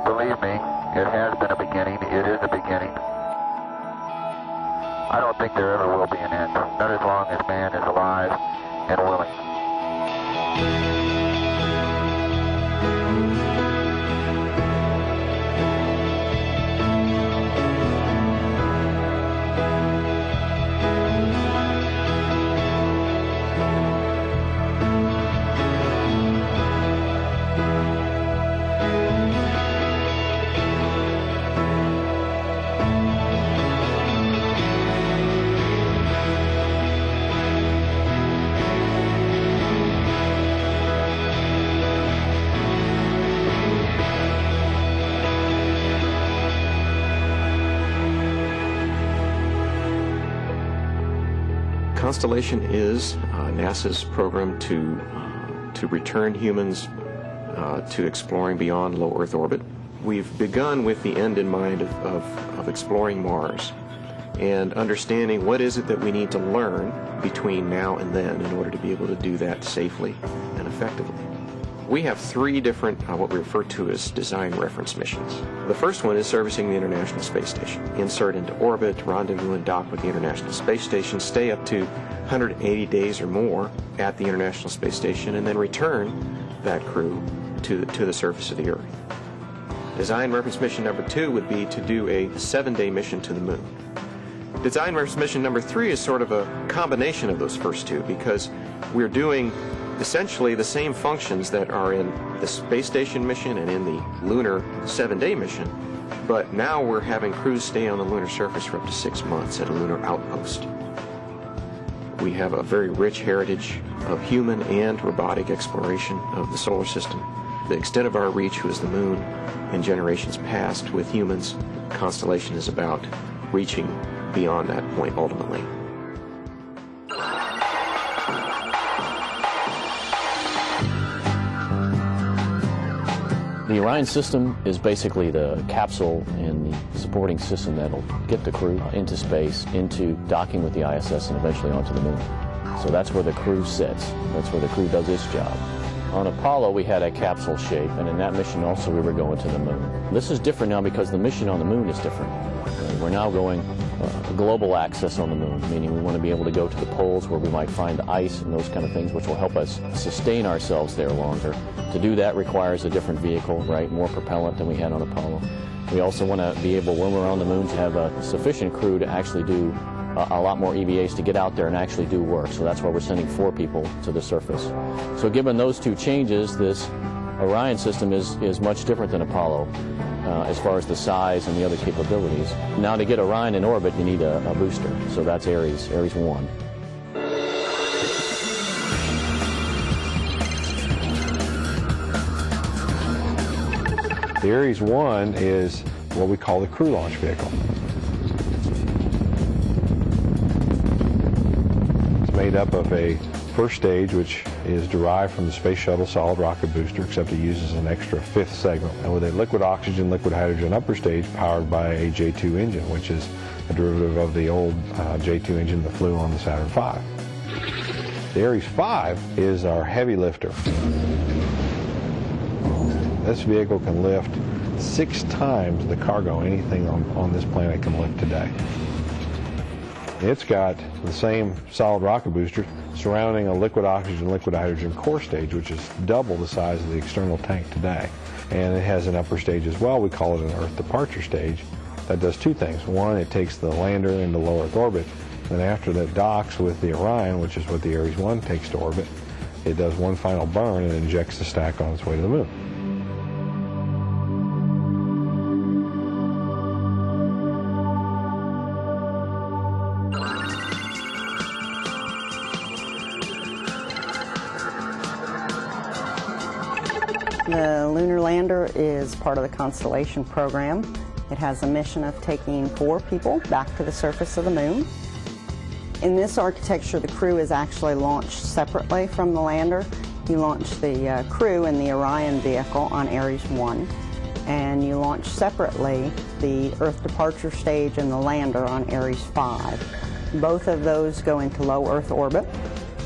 Believe me, it has been a beginning. It is a beginning. I don't think there ever will be an end, not as long as man is alive and willing. Constellation is NASA's program to return humans to exploring beyond low Earth orbit. We've begun with the end in mind of exploring Mars and understanding what is it that we need to learn between now and then in order to be able to do that safely and effectively. We have three different, what we refer to as design reference missions. The first one is servicing the International Space Station. Insert into orbit, rendezvous and dock with the International Space Station, stay up to 180 days or more at the International Space Station, and then return that crew to the surface of the Earth. Design reference mission number 2 would be to do a 7-day mission to the Moon. Design reference mission number 3 is sort of a combination of those first two, because we're doing essentially the same functions that are in the space station mission and in the lunar 7-day mission, but now we're having crews stay on the lunar surface for up to 6 months at a lunar outpost. We have a very rich heritage of human and robotic exploration of the solar system. The extent of our reach was the Moon in generations past. With humans, Constellation is about reaching beyond that point ultimately. The Orion system is basically the capsule and the supporting system that'll get the crew into space, into docking with the ISS, and eventually onto the Moon. So that's where the crew sits. That's where the crew does its job. On Apollo, we had a capsule shape, and in that mission also we were going to the Moon. This is different now because the mission on the Moon is different. We're now going global access on the Moon, meaning we want to be able to go to the poles where we might find the ice and those kind of things, which will help us sustain ourselves there longer. To do that requires a different vehicle, right? More propellant than we had on Apollo. We also want to be able, when we're on the Moon, to have a sufficient crew to actually do a lot more EVAs to get out there and actually do work. So that's why we're sending 4 people to the surface. So given those two changes, this Orion system is much different than Apollo as far as the size and the other capabilities. Now to get Orion in orbit, you need a booster. So that's Ares 1. The Ares 1 is what we call the crew launch vehicle. It's made up of a first stage, which is derived from the Space Shuttle solid rocket booster, except it uses an extra 5th segment, and with a liquid oxygen, liquid hydrogen upper stage powered by a J2 engine, which is a derivative of the old J2 engine that flew on the Saturn V. The Ares 5 is our heavy lifter. This vehicle can lift 6 times the cargo anything on this planet can lift today. It's got the same solid rocket booster surrounding a liquid oxygen, liquid hydrogen core stage, which is double the size of the external tank today. And it has an upper stage as well. We call it an Earth departure stage. That does 2 things. One, it takes the lander into low Earth orbit. Then after that docks with the Orion, which is what the Ares 1 takes to orbit, it does one final burn and injects the stack on its way to the Moon. The lunar lander is part of the Constellation program. It has a mission of taking 4 people back to the surface of the Moon. In this architecture, the crew is actually launched separately from the lander. You launch the crew in the Orion vehicle on Ares 1, and you launch separately the Earth departure stage and the lander on Ares 5. Both of those go into low Earth orbit.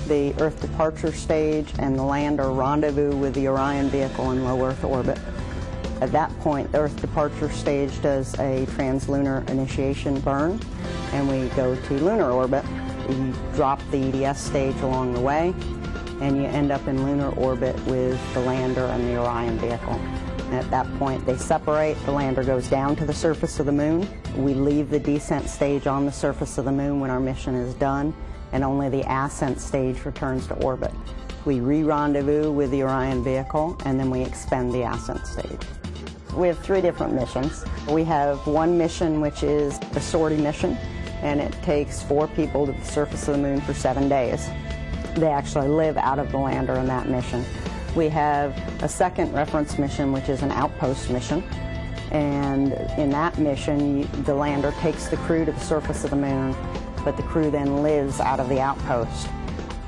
The Earth departure stage and the lander rendezvous with the Orion vehicle in low Earth orbit. At that point, the Earth departure stage does a translunar initiation burn, and we go to lunar orbit. You drop the EDS stage along the way, and you end up in lunar orbit with the lander and the Orion vehicle. At that point, they separate. The lander goes down to the surface of the moon. We leave the descent stage on the surface of the moon when our mission is done, and only the ascent stage returns to orbit. We re-rendezvous with the Orion vehicle, and then we expend the ascent stage. We have 3 different missions. We have one mission which is the sortie mission, and it takes 4 people to the surface of the moon for 7 days. They actually live out of the lander in that mission. We have a second reference mission, which is an outpost mission, and in that mission, the lander takes the crew to the surface of the moon, but the crew then lives out of the outpost.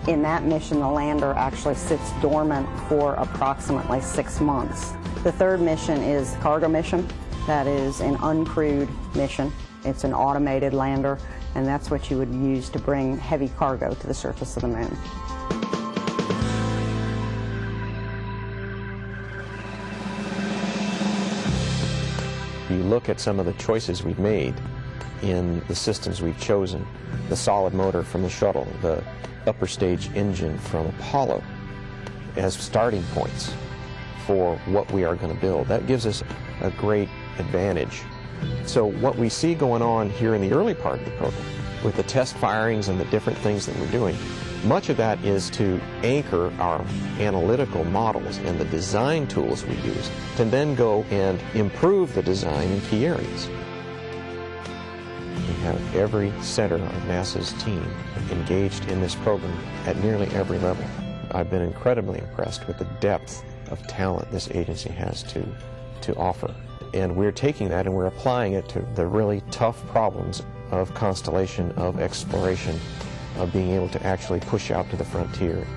In that mission, the lander actually sits dormant for approximately 6 months. The third mission is the cargo mission. That is an uncrewed mission. It's an automated lander, and that's what you would use to bring heavy cargo to the surface of the moon. You look at some of the choices we've made in the systems we've chosen, the solid motor from the shuttle, the upper stage engine from Apollo, as starting points for what we are going to build. That gives us a great advantage. So what we see going on here in the early part of the program, with the test firings and the different things that we're doing, much of that is to anchor our analytical models and the design tools we use to then go and improve the design in key areas. We have every center of NASA's team engaged in this program at nearly every level. I've been incredibly impressed with the depth of talent this agency has to offer. And we're taking that and we're applying it to the really tough problems of constellation, of exploration, of being able to actually push out to the frontier.